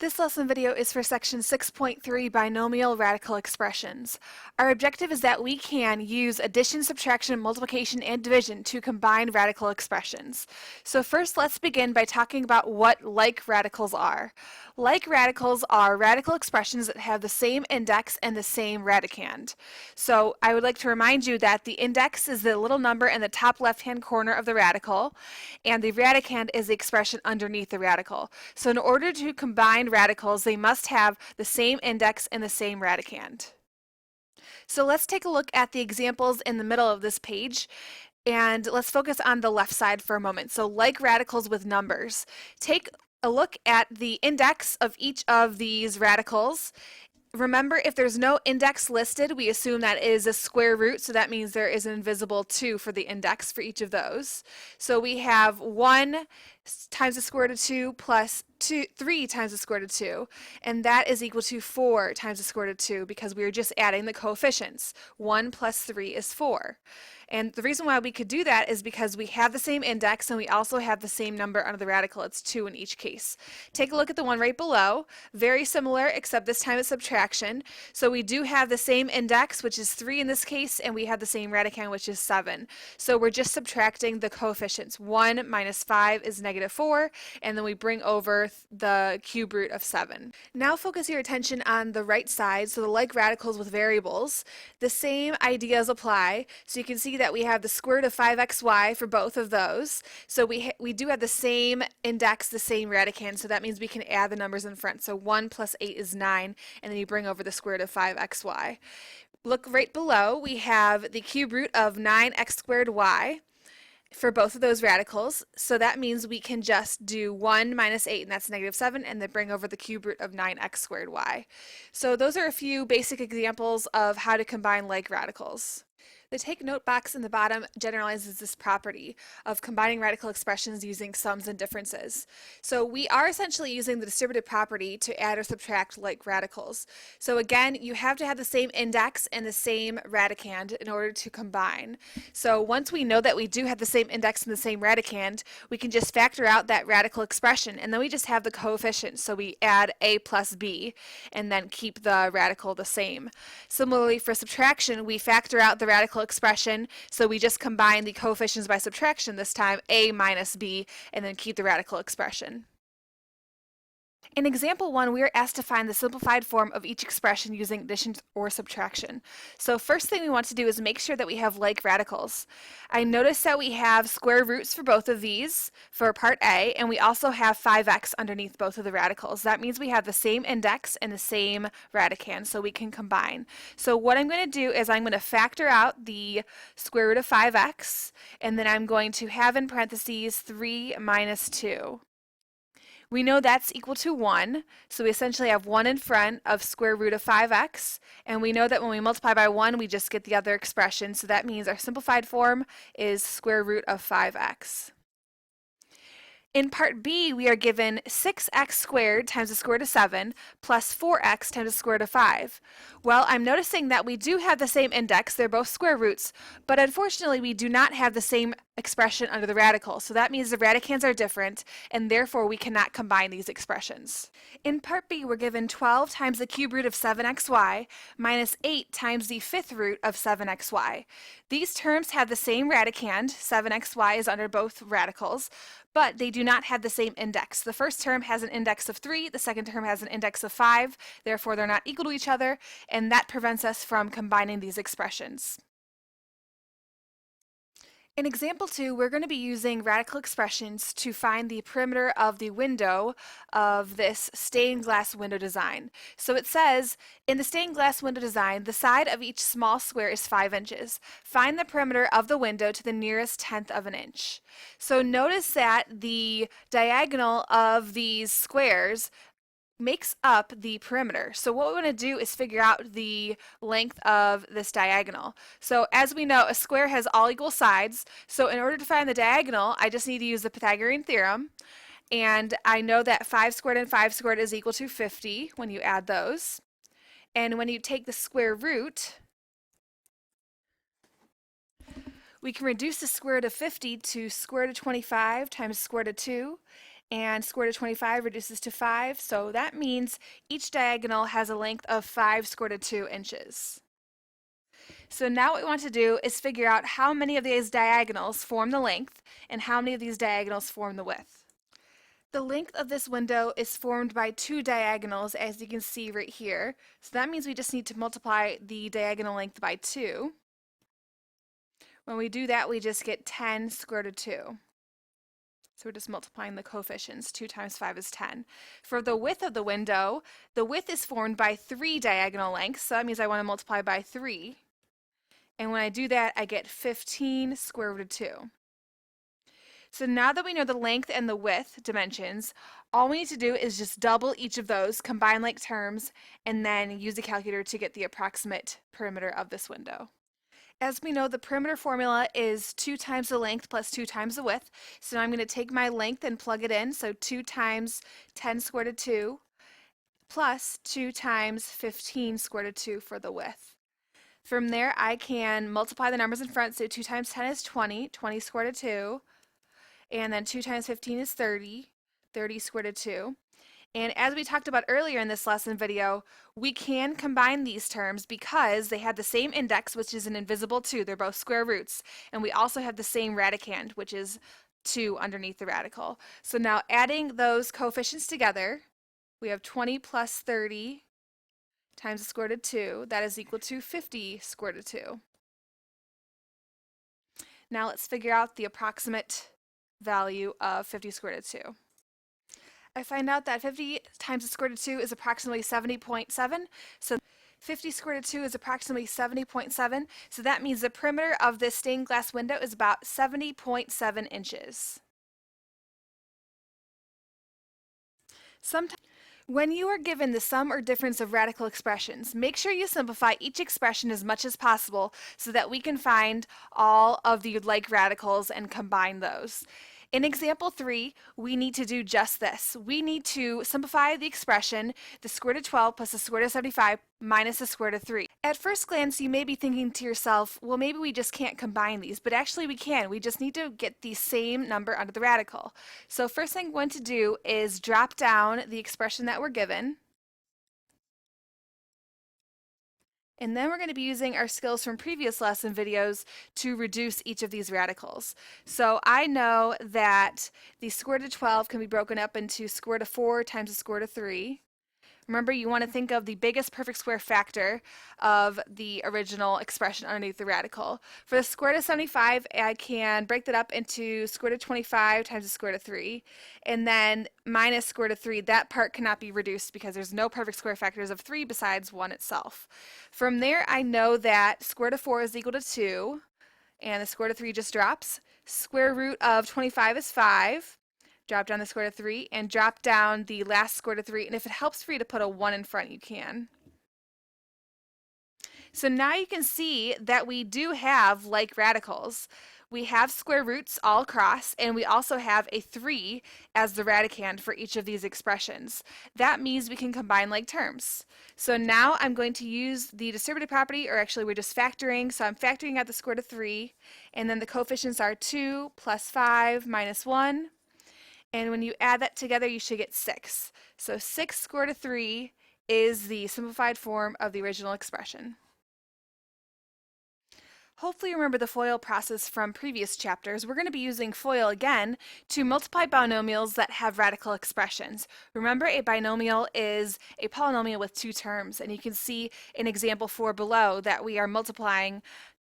This lesson video is for section 6.3 binomial radical expressions. Our objective is that we can use addition, subtraction, multiplication, and division to combine radical expressions. So first let's begin by talking about what like radicals are. Like radicals are radical expressions that have the same index and the same radicand. So I would like to remind you that the index is the little number in the top left-hand corner of the radical, and the radicand is the expression underneath the radical. So in order to combine radicals, they must have the same index and the same radicand. So let's take a look at the examples in the middle of this page, and let's focus on the left side for a moment. So like radicals with numbers. Take a look at the index of each of these radicals. Remember, if there's no index listed, we assume that is a square root, so that means there is an invisible 2 for the index for each of those. So we have 1 times the square root of 2 plus 3 times the square root of 2, and that is equal to 4 times the square root of 2 because we are just adding the coefficients. 1 plus 3 is 4. And the reason why we could do that is because we have the same index and we also have the same number under the radical. It's 2 in each case. Take a look at the one right below. Very similar, except this time it's subtraction. So we do have the same index, which is 3 in this case, and we have the same radicand, which is 7. So we're just subtracting the coefficients. 1 minus 5 is negative 4, and then we bring over the cube root of 7. Now focus your attention on the right side, so the like radicals with variables. The same ideas apply. So you can see that we have the square root of 5xy for both of those. So we do have the same index, the same radicand, so that means we can add the numbers in front. So 1 plus 8 is 9, and then you bring over the square root of 5xy. Look right below, we have the cube root of 9x squared y for both of those radicals. So that means we can just do 1 minus 8, and that's negative 7, and then bring over the cube root of 9x squared y. So those are a few basic examples of how to combine like radicals. The take note box in the bottom generalizes this property of combining radical expressions using sums and differences. So we are essentially using the distributive property to add or subtract like radicals. So again, you have to have the same index and the same radicand in order to combine. So once we know that we do have the same index and the same radicand, we can just factor out that radical expression, and then we just have the coefficients. So we add a plus b and then keep the radical the same. Similarly, for subtraction, we factor out the radical expression, so we just combine the coefficients by subtraction, this time a minus b, and then keep the radical expression. In example 1, we are asked to find the simplified form of each expression using addition or subtraction. So first thing we want to do is make sure that we have like radicals. I notice that we have square roots for both of these for part A, and we also have 5x underneath both of the radicals. That means we have the same index and the same radicand, so we can combine. So what I'm going to do is I'm going to factor out the square root of 5x, and then I'm going to have in parentheses 3 minus 2. We know that's equal to 1, so we essentially have 1 in front of square root of 5x, and we know that when we multiply by 1, we just get the other expression, so that means our simplified form is square root of 5x. In part B, we are given 6x squared times the square root of 7 plus 4x times the square root of 5. Well, I'm noticing that we do have the same index, they're both square roots, but unfortunately we do not have the same expression under the radical, so that means the radicands are different, and therefore we cannot combine these expressions. In part B, we're given 12 times the cube root of 7xy minus 8 times the fifth root of 7xy. These terms have the same radicand, 7xy is under both radicals, but they do not have the same index. The first term has an index of 3, the second term has an index of 5, therefore they're not equal to each other, and that prevents us from combining these expressions. In example 2, we're going to be using radical expressions to find the perimeter of the window of this stained glass window design. So it says, in the stained glass window design, the side of each small square is 5 inches. Find the perimeter of the window to the nearest tenth of an inch. So notice that the diagonal of these squares makes up the perimeter. So what we want to do is figure out the length of this diagonal. So as we know, a square has all equal sides. So in order to find the diagonal, I just need to use the Pythagorean theorem. And I know that 5 squared and 5 squared is equal to 50 when you add those. And when you take the square root, we can reduce the square root of 50 to square root of 25 times square root of 2. and square root of 25 reduces to 5, so that means each diagonal has a length of 5 square root of 2 inches. So now what we want to do is figure out how many of these diagonals form the length and how many of these diagonals form the width. The length of this window is formed by 2 diagonals, as you can see right here. So that means we just need to multiply the diagonal length by 2. When we do that, we just get 10 square root of 2. So we're just multiplying the coefficients. 2 times 5 is 10. For the width of the window, the width is formed by 3 diagonal lengths, so that means I want to multiply by 3. And when I do that, I get 15 square root of 2. So now that we know the length and the width dimensions, all we need to do is just double each of those, combine like terms, and then use the calculator to get the approximate perimeter of this window. As we know, the perimeter formula is 2 times the length plus 2 times the width. So now I'm going to take my length and plug it in. So 2 times 10 square root of 2 plus 2 times 15 square root of 2 for the width. From there, I can multiply the numbers in front. So 2 times 10 is 20, 20 square root of 2. And then 2 times 15 is 30, 30 square root of 2. And as we talked about earlier in this lesson video, we can combine these terms because they have the same index, which is an invisible 2. They're both square roots. And we also have the same radicand, which is 2 underneath the radical. So now adding those coefficients together, we have 20 plus 30 times the square root of 2. That is equal to 50 square root of 2. Now let's figure out the approximate value of 50 square root of 2. I find out that 50 times the square root of 2 is approximately 70.7. So 50 square root of 2 is approximately 70.7. So that means the perimeter of this stained glass window is about 70.7 inches. Sometimes when you are given the sum or difference of radical expressions, make sure you simplify each expression as much as possible so that we can find all of the like radicals and combine those. In example 3, we need to do just this. We need to simplify the expression, the square root of 12 plus the square root of 75 minus the square root of 3. At first glance, you may be thinking to yourself, well, maybe we just can't combine these, but actually we can. We just need to get the same number under the radical. So first thing I'm going to do is drop down the expression that we're given. And then we're going to be using our skills from previous lesson videos to reduce each of these radicals. So I know that the square root of 12 can be broken up into square root of 4 times the square root of 3. Remember, you want to think of the biggest perfect square factor of the original expression underneath the radical. For the square root of 75, I can break that up into square root of 25 times the square root of 3, and then minus square root of 3. That part cannot be reduced because there's no perfect square factors of 3 besides 1 itself. From there, I know that square root of 4 is equal to 2, and the square root of 3 just drops. Square root of 25 is 5. Drop down the square root of 3 and drop down the last square root of 3, and if it helps for you to put a 1 in front, you can. So now you can see that we do have like radicals. We have square roots all across, and we also have a 3 as the radicand for each of these expressions. That means we can combine like terms. So now I'm going to use the distributive property, or actually we're just factoring, so I'm factoring out the square root of 3, and then the coefficients are 2 plus 5 minus 1. And when you add that together, you should get 6. So 6 square root of 3 is the simplified form of the original expression. Hopefully you remember the FOIL process from previous chapters. We're going to be using FOIL again to multiply binomials that have radical expressions. Remember, a binomial is a polynomial with 2 terms, and you can see in example 4 below that we are multiplying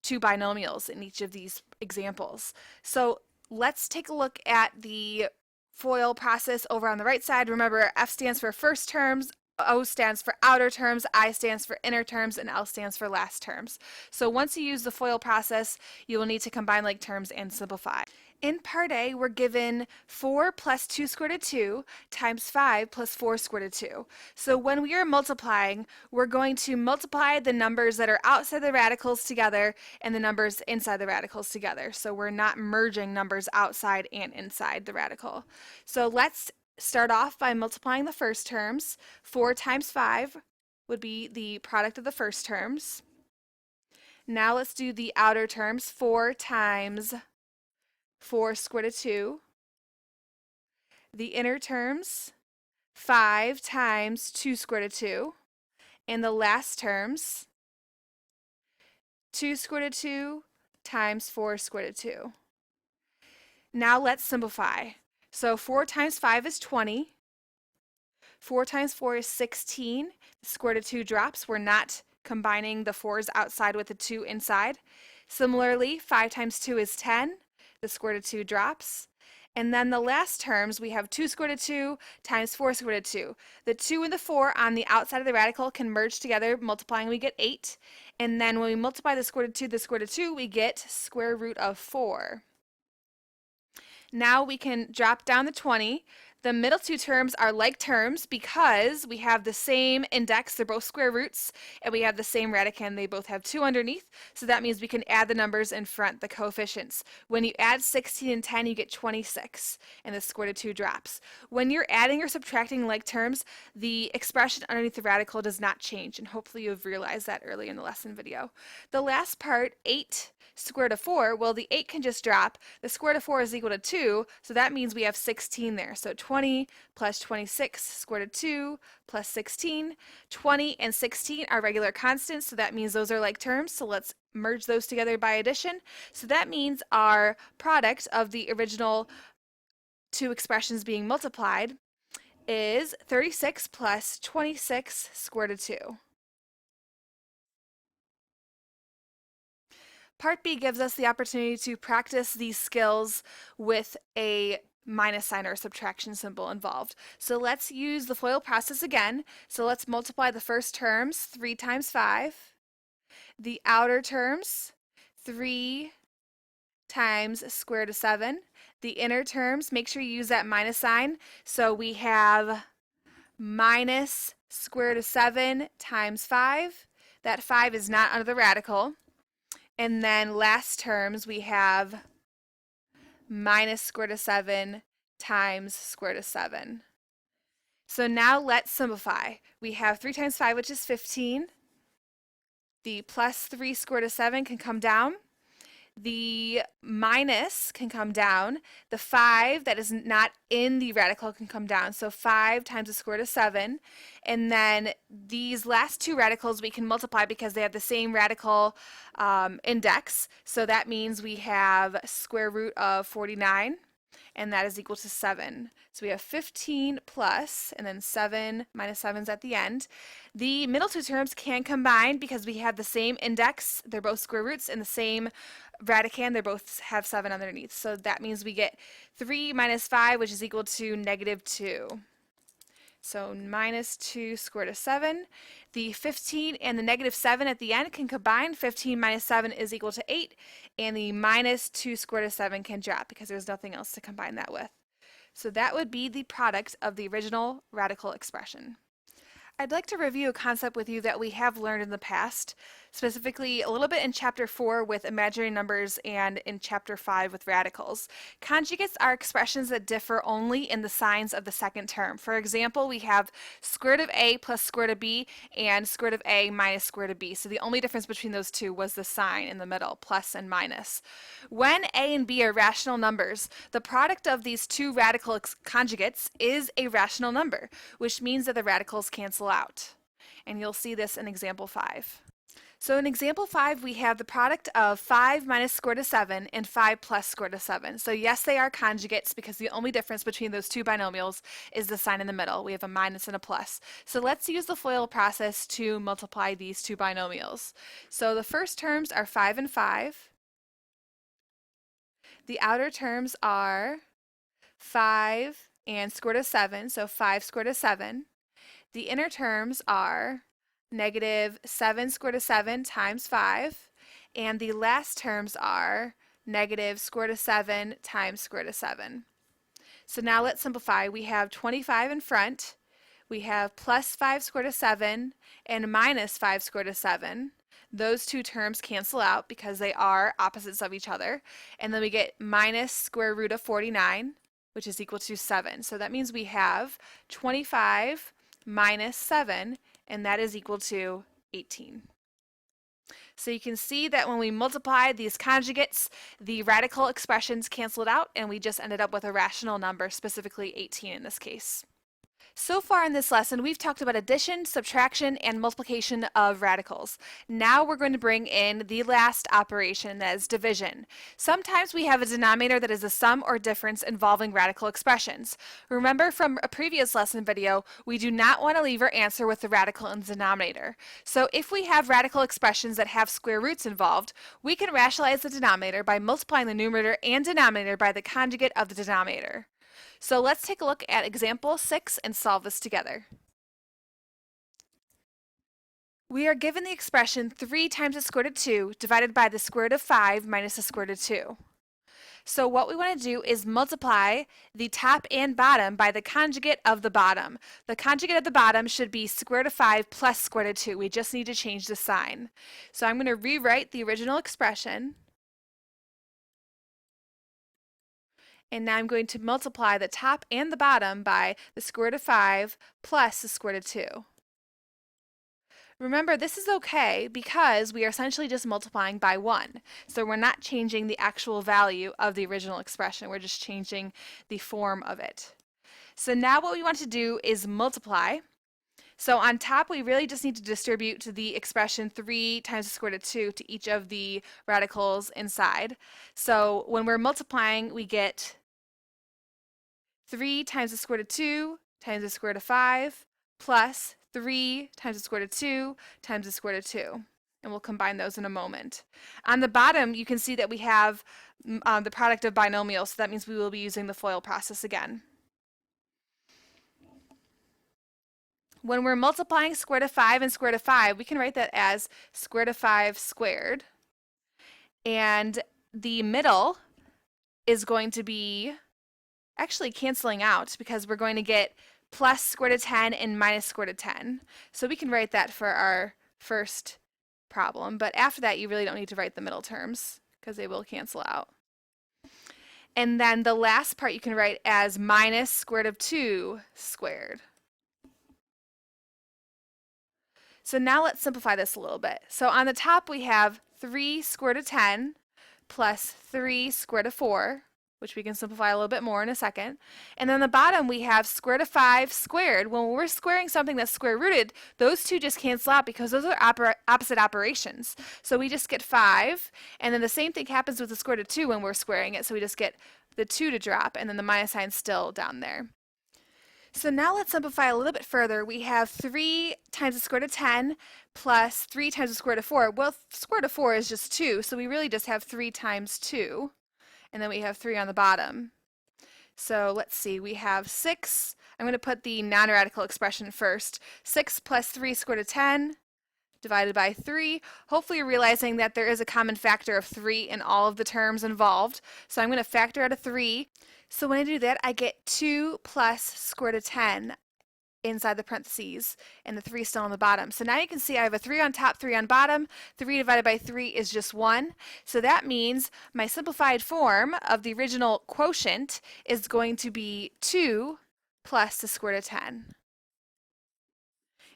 2 binomials in each of these examples. So let's take a look at the FOIL process over on the right side. Remember, F stands for first terms, O stands for outer terms, I stands for inner terms, and L stands for last terms. So once you use the FOIL process, you will need to combine like terms and simplify. In part A, we're given 4 plus 2 square root of 2 times 5 plus 4 square root of 2. So when we are multiplying, we're going to multiply the numbers that are outside the radicals together and the numbers inside the radicals together. So we're not merging numbers outside and inside the radical. So let's start off by multiplying the first terms. 4 times 5 would be the product of the first terms. Now let's do the outer terms. 4 times 4 square root of 2. The inner terms, 5 times 2 square root of 2. And the last terms, 2 square root of 2 times 4 square root of 2. Now let's simplify. So 4 times 5 is 20. 4 times 4 is 16. The square root of 2 drops. We're not combining the 4's outside with the 2 inside. Similarly, 5 times 2 is 10. The square root of 2 drops. And then the last terms, we have 2 square root of 2 times 4 square root of 2. The 2 and the 4 on the outside of the radical can merge together, multiplying we get 8. And then when we multiply the square root of 2, the square root of 2, we get square root of 4. Now we can drop down the 20. The middle two terms are like terms because we have the same index, they're both square roots, and we have the same radicand, they both have 2 underneath, so that means we can add the numbers in front, the coefficients. When you add 16 and 10, you get 26, and the square root of 2 drops. When you're adding or subtracting like terms, the expression underneath the radical does not change, and hopefully you've realized that early in the lesson video. The last part, 8 square root of 4, well, the 8 can just drop. The square root of 4 is equal to 2, so that means we have 16 there. So 20 plus 26 square root of 2 plus 16. 20 and 16 are regular constants, so that means those are like terms. So let's merge those together by addition. So that means our product of the original two expressions being multiplied is 36 plus 26 square root of 2. Part B gives us the opportunity to practice these skills with a minus sign or subtraction symbol involved. So let's use the FOIL process again. So let's multiply the first terms, 3 times 5. The outer terms, 3 times square root of 7. The inner terms, make sure you use that minus sign. So we have minus square root of 7 times 5. That 5 is not under the radical. And then last terms, we have minus square root of 7 times square root of 7. So now let's simplify. We have 3 times 5, which is 15. The plus 3 square root of 7 can come down. The minus can come down. The 5 that is not in the radical can come down. So 5 times the square root of 7. And then these last two radicals we can multiply because they have the same radical index. So that means we have square root of 49. And that is equal to 7. So we have 15 plus, and then 7 minus 7 is at the end. The middle two terms can combine because we have the same index. They're both square roots and the same radicand. They both have 7 underneath. So that means we get 3 minus 5, which is equal to negative 2. So minus 2 square root of 7. The 15 and the negative 7 at the end can combine. 15 minus 7 is equal to 8. And the minus 2 square root of 7 can drop because there's nothing else to combine that with. So that would be the product of the original radical expression. I'd like to review a concept with you that we have learned in the past, specifically a little bit in Chapter 4 with imaginary numbers and in Chapter 5 with radicals. Conjugates are expressions that differ only in the signs of the second term. For example, we have square root of a plus square root of b and square root of a minus square root of b. So the only difference between those two was the sign in the middle, plus and minus. When a and b are rational numbers, the product of these two radical conjugates is a rational number, which means that the radicals cancel out. And you'll see this in example 5. So in example 5, we have the product of 5 minus square root of 7 and 5 plus square root of 7. So yes, they are conjugates because the only difference between those two binomials is the sign in the middle. We have a minus and a plus. So let's use the FOIL process to multiply these two binomials. So the first terms are 5 and 5. The outer terms are 5 and square root of 7, so 5 square root of 7. The inner terms are negative 7 square root of 7 times 5, and the last terms are negative square root of 7 times square root of 7. So now let's simplify. We have 25 in front, we have plus 5 square root of 7, and minus 5 square root of 7. Those two terms cancel out because they are opposites of each other, and then we get minus square root of 49, which is equal to 7. So that means we have 25 minus 7, and that is equal to 18. So you can see that when we multiply these conjugates, the radical expressions canceled out and we just ended up with a rational number, specifically 18 in this case. So far in this lesson, we've talked about addition, subtraction, and multiplication of radicals. Now we're going to bring in the last operation, that is division. Sometimes we have a denominator that is a sum or difference involving radical expressions. Remember from a previous lesson video, we do not want to leave our answer with the radical in the denominator. So if we have radical expressions that have square roots involved, we can rationalize the denominator by multiplying the numerator and denominator by the conjugate of the denominator. So let's take a look at example 6 and solve this together. We are given the expression 3 times the square root of 2 divided by the square root of 5 minus the square root of 2. So what we want to do is multiply the top and bottom by the conjugate of the bottom. The conjugate of the bottom should be square root of 5 plus square root of 2. We just need to change the sign. So I'm going to rewrite the original expression. And now I'm going to multiply the top and the bottom by the square root of 5 plus the square root of 2. Remember, this is okay because we are essentially just multiplying by 1. So we're not changing the actual value of the original expression. We're just changing the form of it. So now what we want to do is multiply. So on top, we really just need to distribute the expression 3 times the square root of 2 to each of the radicals inside. So when we're multiplying, we get 3 times the square root of 2 times the square root of 5 plus 3 times the square root of 2 times the square root of 2. And we'll combine those in a moment. On the bottom, you can see that we have the product of binomials, so that means we will be using the FOIL process again. When we're multiplying square root of 5 and square root of 5, we can write that as square root of 5 squared. And the middle is going to be actually canceling out because we're going to get plus square root of 10 and minus square root of 10. So we can write that for our first problem, but after that you really don't need to write the middle terms because they will cancel out. And then the last part you can write as minus square root of 2 squared. So now let's simplify this a little bit. So on the top we have 3 square root of 10 plus 3 square root of 4, which we can simplify a little bit more in a second. And then on the bottom we have square root of 5 squared. When we're squaring something that's square rooted, those two just cancel out because those are opposite operations. So we just get 5, and then the same thing happens with the square root of 2 when we're squaring it, so we just get the 2 to drop, and then the minus sign still down there. So now let's simplify a little bit further. We have 3 times the square root of 10 plus 3 times the square root of 4. Well, square root of 4 is just 2, so we really just have 3 times 2. And then we have 3 on the bottom. So let's see, we have 6. I'm going to put the non-radical expression first. 6 plus 3 square root of 10 divided by 3. Hopefully you're realizing that there is a common factor of 3 in all of the terms involved. So I'm going to factor out a 3. So when I do that, I get 2 plus square root of 10 inside the parentheses, and the 3 still on the bottom. So now you can see I have a 3 on top, 3 on bottom. 3 divided by 3 is just 1. So that means my simplified form of the original quotient is going to be 2 plus the square root of 10.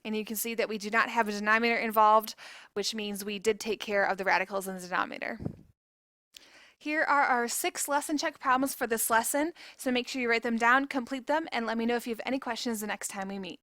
And you can see that we do not have a denominator involved, which means we did take care of the radicals in the denominator. Here are our 6 lesson check problems for this lesson, so make sure you write them down, complete them, and let me know if you have any questions the next time we meet.